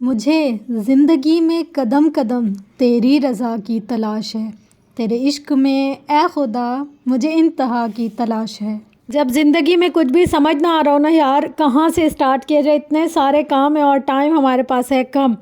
मुझे ज़िंदगी में कदम कदम तेरी रज़ा की तलाश है, तेरे इश्क में ए खुदा मुझे इंतहा की तलाश है। जब ज़िंदगी में कुछ भी समझ ना आ रहा हो ना यार, कहाँ से स्टार्ट किया जाए, इतने सारे काम है और टाइम हमारे पास है कम,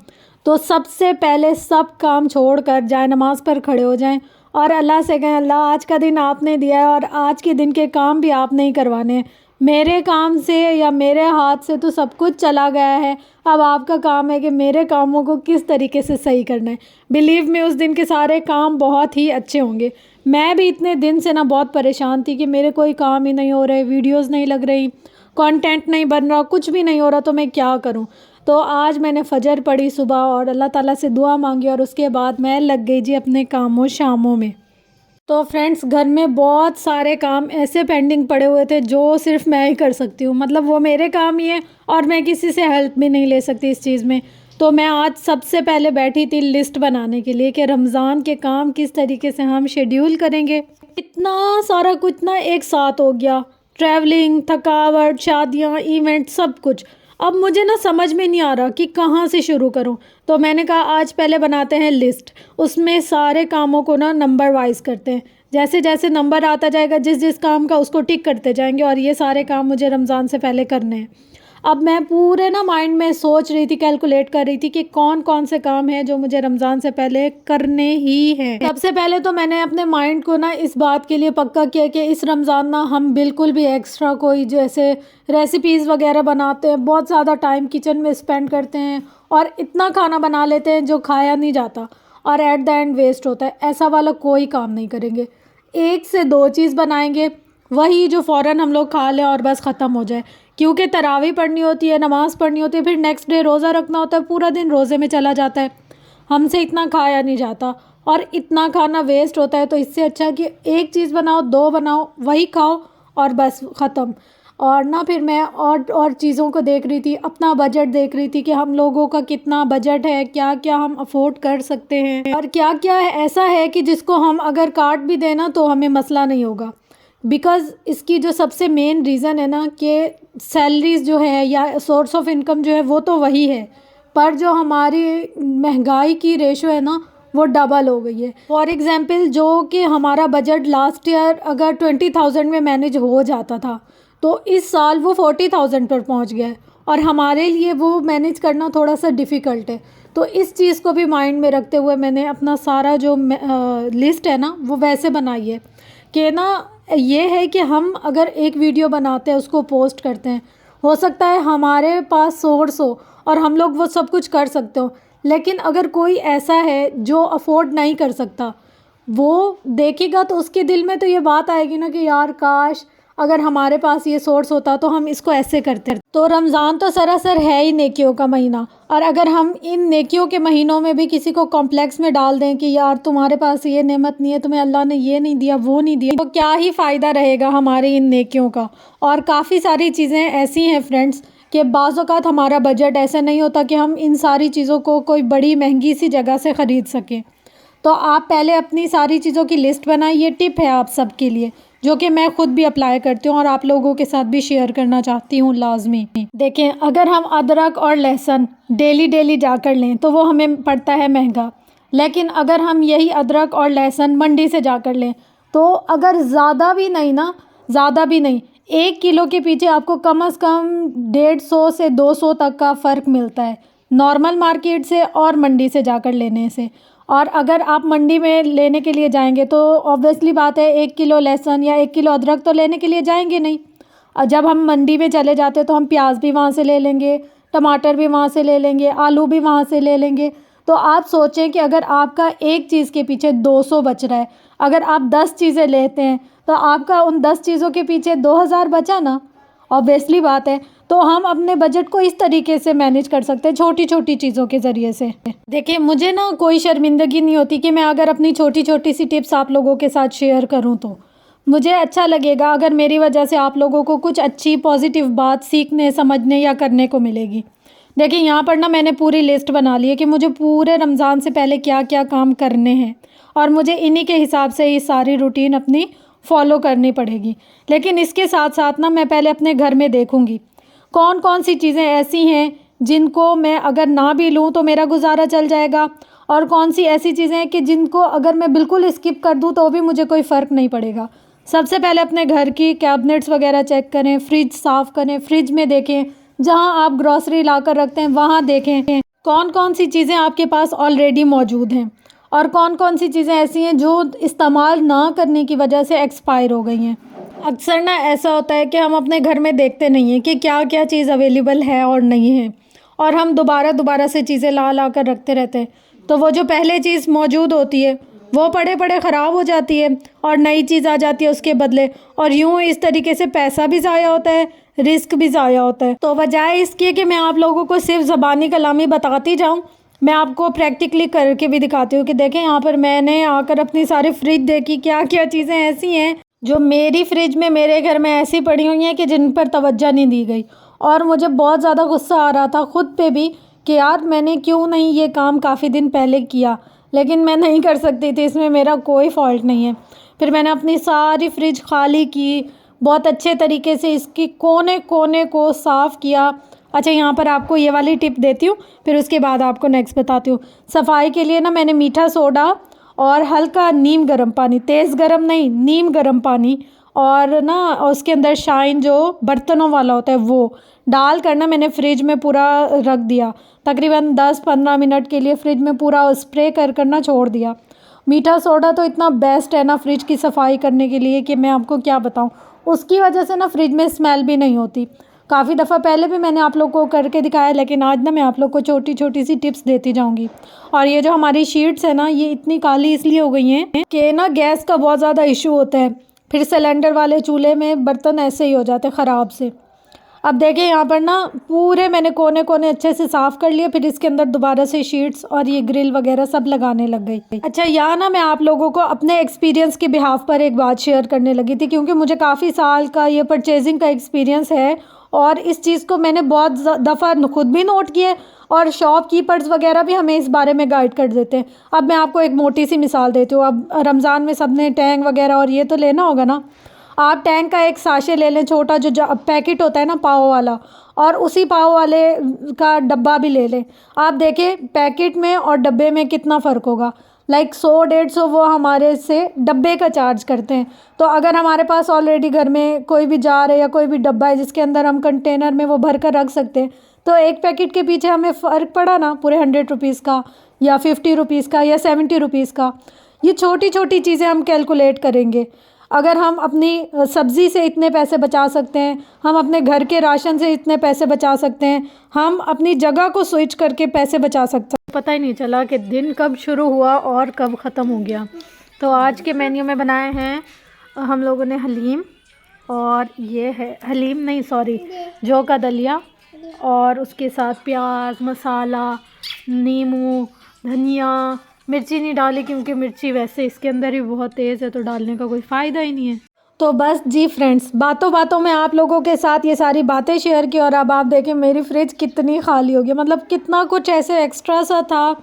तो सबसे पहले सब काम छोड़कर जाए नमाज़ पर खड़े हो जाएं और अल्लाह से कहें, अल्लाह आज का दिन आपने दिया है और आज के दिन के काम भी आपने ही करवाने हैं। मेरे काम से या मेरे हाथ से तो सब कुछ चला गया है, अब आपका काम है कि मेरे कामों को किस तरीके से सही करना है। बिलीव में उस दिन के सारे काम बहुत ही अच्छे होंगे। मैं भी इतने दिन से ना बहुत परेशान थी कि मेरे कोई काम ही नहीं हो रहे, वीडियोस नहीं लग रही, कंटेंट नहीं बन रहा, कुछ भी नहीं हो रहा, तो मैं क्या करूं। तो आज मैंने फ़जर पढ़ी सुबह और अल्लाह ताला से दुआ मांगी और उसके बाद मैं लग गई जी अपने कामों शामों में। तो फ्रेंड्स, घर में बहुत सारे काम ऐसे पेंडिंग पड़े हुए थे जो सिर्फ मैं ही कर सकती हूँ, मतलब वो मेरे काम ही है और मैं किसी से हेल्प भी नहीं ले सकती इस चीज़ में। तो मैं आज सबसे पहले बैठी थी लिस्ट बनाने के लिए कि रमज़ान के काम किस तरीके से हम शेड्यूल करेंगे। इतना सारा कुछ ना एक साथ हो गया, ट्रैवलिंग, थकावट, शादियाँ, इवेंट, सब कुछ। अब मुझे ना समझ में नहीं आ रहा कि कहाँ से शुरू करूँ। तो मैंने कहा आज पहले बनाते हैं लिस्ट, उसमें सारे कामों को ना नंबर वाइज करते हैं। जैसे जैसे नंबर आता जाएगा जिस जिस काम का उसको टिक करते जाएंगे और ये सारे काम मुझे रमज़ान से पहले करने हैं। अब मैं पूरे ना माइंड में सोच रही थी, कैलकुलेट कर रही थी कि कौन कौन से काम हैं जो मुझे रमज़ान से पहले करने ही हैं। सबसे पहले तो मैंने अपने माइंड को ना इस बात के लिए पक्का किया कि इस रमज़ान ना हम बिल्कुल भी एक्स्ट्रा कोई जैसे रेसिपीज़ वगैरह बनाते हैं, बहुत ज़्यादा टाइम किचन में स्पेंड करते हैं और इतना खाना बना लेते हैं जो खाया नहीं जाता और एट द एंड वेस्ट होता है, ऐसा वाला कोई काम नहीं करेंगे। एक से दो चीज़ बनाएंगे, वही जो फ़ौरन हम लोग खा लें और बस ख़त्म हो जाए, क्योंकि तरावी पढ़नी होती है, नमाज़ पढ़नी होती है, फिर नेक्स्ट डे रोज़ा रखना होता है, पूरा दिन रोज़े में चला जाता है, हमसे इतना खाया नहीं जाता और इतना खाना वेस्ट होता है। तो इससे अच्छा कि एक चीज़ बनाओ, दो बनाओ, वही खाओ और बस ख़त्म। और ना फिर मैं और चीज़ों को देख रही थी, अपना बजट देख रही थी कि हम लोगों का कितना बजट है, क्या क्या हम अफोर्ड कर सकते हैं और क्या क्या ऐसा है कि जिसको हम अगर काट भी देना तो हमें मसला नहीं होगा। बिकॉज़ इसकी जो सबसे मेन रीज़न है ना कि सैलरीज़ जो है या सोर्स ऑफ इनकम जो है वो तो वही है, पर जो हमारी महंगाई की रेशो है ना वो डबल हो गई है। फॉर एग्ज़ाम्पल, जो कि हमारा बजट लास्ट ईयर अगर 20,000 में मैनेज हो जाता था तो इस साल वो 40,000 पर पहुंच गया है और हमारे लिए वो मैनेज करना थोड़ा सा डिफ़िकल्ट है। तो इस चीज़ को भी माइंड में रखते हुए मैंने अपना सारा जो लिस्ट है ना वो वैसे बनाई है कि ना ये है कि हम अगर एक वीडियो बनाते हैं, उसको पोस्ट करते हैं, हो सकता है हमारे पास सोर्स हो और हम लोग वो सब कुछ कर सकते हो, लेकिन अगर कोई ऐसा है जो अफोर्ड नहीं कर सकता, वो देखेगा तो उसके दिल में तो ये बात आएगी ना कि यार काश अगर हमारे पास ये सोर्स होता तो हम इसको ऐसे करते। तो रमज़ान तो सरासर है ही नेकियों का महीना, और अगर हम इन नेकियों के महीनों में भी किसी को कॉम्प्लेक्स में डाल दें कि यार तुम्हारे पास ये नेमत नहीं है, तुम्हें अल्लाह ने ये नहीं दिया, वो नहीं दिया, तो क्या ही फ़ायदा रहेगा हमारी इन नेकियों का। और काफ़ी सारी चीज़ें ऐसी हैं फ्रेंड्स कि बाज़ औक़ात हमारा बजट ऐसा नहीं होता कि हम इन सारी चीज़ों को कोई बड़ी महंगी सी जगह से ख़रीद सकें। तो आप पहले अपनी सारी चीज़ों की लिस्ट बनाइए। ये टिप है आप सब के लिए, जो कि मैं ख़ुद भी अप्लाई करती हूँ और आप लोगों के साथ भी शेयर करना चाहती हूँ लाजमी। देखें, अगर हम अदरक और लहसुन डेली डेली जाकर लें तो वो हमें पड़ता है महंगा, लेकिन अगर हम यही अदरक और लहसुन मंडी से जाकर लें तो अगर ज़्यादा भी नहीं ना, ज़्यादा भी नहीं, 1 किलो के पीछे आपको कम से कम 150 से 200 तक का फ़र्क मिलता है नॉर्मल मार्केट से और मंडी से जाकर लेने से। और अगर आप मंडी में लेने के लिए जाएंगे तो ऑब्वियसली बात है 1 किलो लहसुन या 1 किलो अदरक तो लेने के लिए जाएंगे नहीं। और जब हम मंडी में चले जाते हैं तो हम प्याज भी वहाँ से ले लेंगे, टमाटर भी वहाँ से ले लेंगे, आलू भी वहाँ से ले लेंगे। तो आप सोचें कि अगर आपका एक चीज़ के पीछे 200 बच रहा है, अगर आप 10 चीज़ें लेते हैं तो आपका उन 10 चीज़ों के पीछे 2,000 बचा ना। ऑब्वियसली बात है, तो हम अपने बजट को इस तरीके से मैनेज कर सकते हैं, छोटी छोटी चीज़ों के ज़रिए से। देखिए, मुझे ना कोई शर्मिंदगी नहीं होती कि मैं अगर अपनी छोटी छोटी सी टिप्स आप लोगों के साथ शेयर करूं, तो मुझे अच्छा लगेगा अगर मेरी वजह से आप लोगों को कुछ अच्छी पॉजिटिव बात सीखने, समझने या करने को मिलेगी। देखिए, यहाँ पर ना मैंने पूरी लिस्ट बना ली है कि मुझे पूरे रमज़ान से पहले क्या क्या काम करने हैं और मुझे इन्हीं के हिसाब से ये सारी रूटीन अपनी फॉलो करनी पड़ेगी। लेकिन इसके साथ साथ ना मैं पहले अपने घर में देखूंगी कौन कौन सी चीज़ें ऐसी हैं जिनको मैं अगर ना भी लूँ तो मेरा गुजारा चल जाएगा, और कौन सी ऐसी चीज़ें हैं कि जिनको अगर मैं बिल्कुल स्किप कर दूँ तो भी मुझे कोई फ़र्क नहीं पड़ेगा। सबसे पहले अपने घर की कैबिनेट्स वगैरह चेक करें, फ्रिज साफ़ करें, फ्रिज में देखें, जहाँ आप ग्रॉसरी ला कर रखते हैं वहाँ देखें कौन कौन सी चीज़ें आपके पास ऑलरेडी मौजूद हैं और कौन कौन सी चीज़ें ऐसी हैं जो इस्तेमाल ना करने की वजह से एक्सपायर हो गई हैं। अक्सर ना ऐसा होता है कि हम अपने घर में देखते नहीं हैं कि क्या क्या चीज़ अवेलेबल है और नहीं है, और हम दोबारा दोबारा से चीज़ें ला ला कर रखते रहते हैं, तो वो जो पहले चीज़ मौजूद होती है वो पड़े पड़े ख़राब हो जाती है और नई चीज़ आ जाती है उसके बदले, और यूँ इस तरीके से पैसा भी ज़ाया होता है, रिस्क भी ज़ाया होता है। तो बजाय इसके कि मैं आप लोगों को सिर्फ ज़बानी कलामी बताती जाऊँ, मैं आपको प्रैक्टिकली करके भी दिखाती हूँ कि देखें यहाँ पर मैंने आकर अपनी सारी फ्रिज देखी, क्या क्या चीज़ें ऐसी हैं जो मेरी फ्रिज में मेरे घर में ऐसी पड़ी हुई हैं कि जिन पर तवज्जो नहीं दी गई, और मुझे बहुत ज़्यादा गुस्सा आ रहा था ख़ुद पे भी कि यार मैंने क्यों नहीं ये काम काफ़ी दिन पहले किया, लेकिन मैं नहीं कर सकती थी, इसमें मेरा कोई फ़ॉल्ट नहीं है। फिर मैंने अपनी सारी फ्रिज खाली की, बहुत अच्छे तरीके से इसकी कोने कोने को साफ़ किया। अच्छा, यहाँ पर आपको ये वाली टिप देती हूँ, फिर उसके बाद आपको नेक्स्ट बताती हूँ। सफाई के लिए ना मैंने मीठा सोडा और हल्का नीम गर्म पानी, तेज़ गर्म नहीं, नीम गर्म पानी, और ना उसके अंदर शाइन जो बर्तनों वाला होता है वो डाल कर ना मैंने फ्रिज में पूरा रख दिया। तकरीबन 10-15 मिनट के लिए फ्रिज में पूरा स्प्रे कर ना छोड़ दिया। मीठा सोडा तो इतना बेस्ट है ना फ्रिज की सफाई करने के लिए कि मैं आपको क्या बताऊँ। उसकी वजह से ना फ्रिज में स्मेल भी नहीं होती। काफ़ी दफ़ा पहले भी मैंने आप लोग को करके दिखाया, लेकिन आज ना मैं आप लोग को छोटी छोटी सी टिप्स देती जाऊंगी। और ये जो हमारी शीट्स है ना, ये इतनी काली इसलिए हो गई हैं कि ना गैस का बहुत ज़्यादा इशू होता है, फिर सिलेंडर वाले चूल्हे में बर्तन ऐसे ही हो जाते हैं ख़राब से। अब देखिए यहाँ पर ना पूरे मैंने कोने कोने अच्छे से साफ़ कर लिए, फिर इसके अंदर दोबारा से शीट्स और ये ग्रिल वगैरह सब लगाने लग गई। अच्छा, यहाँ ना मैं आप लोगों को अपने एक्सपीरियंस के बिहाफ पर एक बात शेयर करने लगी थी, क्योंकि मुझे काफ़ी साल का ये परचेजिंग का एक्सपीरियंस है और इस चीज़ को मैंने बहुत दफ़ा खुद भी नोट किया है, और शॉपकीपर्स वगैरह भी हमें इस बारे में गाइड कर देते हैं। अब मैं आपको एक मोटी सी मिसाल देती हूँ। अब रमज़ान में सब ने टैंग वगैरह और ये तो लेना होगा ना, आप टैंक का एक साशे ले लें, छोटा जो पैकेट होता है ना पाव वाला, और उसी पाव वाले का डब्बा भी ले लें। आप देखें पैकेट में और डब्बे में कितना फ़र्क होगा। लाइक 100-150 वो हमारे से डब्बे का चार्ज करते हैं। तो अगर हमारे पास ऑलरेडी घर में कोई भी जार है या कोई भी डब्बा है जिसके अंदर हम कंटेनर में वो भर कर रख सकते हैं, तो एक पैकेट के पीछे हमें फ़र्क पड़ा ना पूरे 100 रुपीज़ का या 50 रुपीज़ का या 70 रुपीज़ का। ये छोटी छोटी चीज़ें हम कैलकुलेट करेंगे। अगर हम अपनी सब्ज़ी से इतने पैसे बचा सकते हैं, हम अपने घर के राशन से इतने पैसे बचा सकते हैं, हम अपनी जगह को स्विच करके पैसे बचा सकते हैं। पता ही नहीं चला कि दिन कब शुरू हुआ और कब ख़त्म हो गया। तो आज के मेन्यू में बनाए हैं हम लोगों ने हलीम, और ये है हलीम नहीं सॉरी जौ का दलिया, और उसके साथ प्याज, मसाला, नींबू, धनिया, मिर्ची नहीं डाली क्योंकि मिर्ची वैसे इसके अंदर ही बहुत तेज़ है, तो डालने का कोई फ़ायदा ही नहीं है। तो बस जी फ्रेंड्स, बातों बातों में आप लोगों के साथ ये सारी बातें शेयर की, और अब आप देखें मेरी फ्रिज कितनी खाली हो गई। मतलब कितना कुछ ऐसे एक्स्ट्रा सा था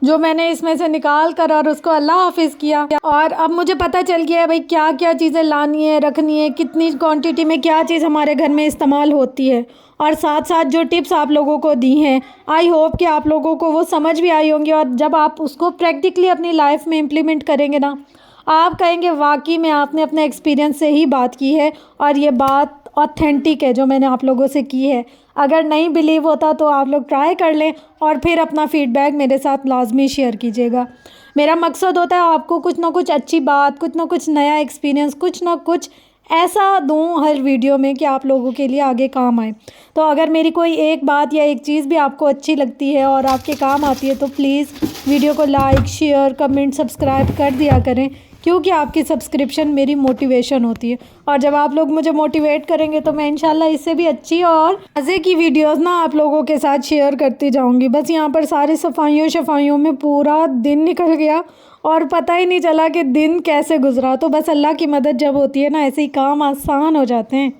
जो मैंने इसमें से निकाल कर और उसको अल्लाह हाफिज़ किया, और अब मुझे पता चल गया है भाई क्या क्या चीज़ें लानी है, रखनी है, कितनी क्वांटिटी में क्या चीज़ हमारे घर में इस्तेमाल होती है, और साथ साथ जो टिप्स आप लोगों को दी हैं आई होप कि आप लोगों को वो समझ भी आई होंगी, और जब आप उसको प्रैक्टिकली अपनी लाइफ में इम्प्लीमेंट करेंगे ना, आप कहेंगे वाकई में आपने अपने एक्सपीरियंस से ही बात की है और ये बात ऑथेंटिक है जो मैंने आप लोगों से की है। अगर नहीं बिलीव होता तो आप लोग ट्राई कर लें और फिर अपना फ़ीडबैक मेरे साथ लाजमी शेयर कीजिएगा। मेरा मकसद होता है आपको कुछ ना कुछ अच्छी बात, कुछ ना कुछ नया एक्सपीरियंस, कुछ ना कुछ ऐसा दूँ हर वीडियो में कि आप लोगों के लिए आगे काम आए। तो अगर मेरी कोई एक बात या एक चीज़ भी आपको अच्छी लगती है और आपके काम आती है तो प्लीज़ वीडियो को लाइक, शेयर, कमेंट, सब्सक्राइब कर दिया करें, क्योंकि आपकी सब्सक्रिप्शन मेरी मोटिवेशन होती है, और जब आप लोग मुझे मोटिवेट करेंगे तो मैं इंशाल्लाह इससे भी अच्छी और मज़े की वीडियोस ना आप लोगों के साथ शेयर करती जाऊंगी। बस यहाँ पर सारी सफाइयों में पूरा दिन निकल गया और पता ही नहीं चला कि दिन कैसे गुजरा। तो बस अल्लाह की मदद जब होती है ना, ऐसे ही काम आसान हो जाते हैं।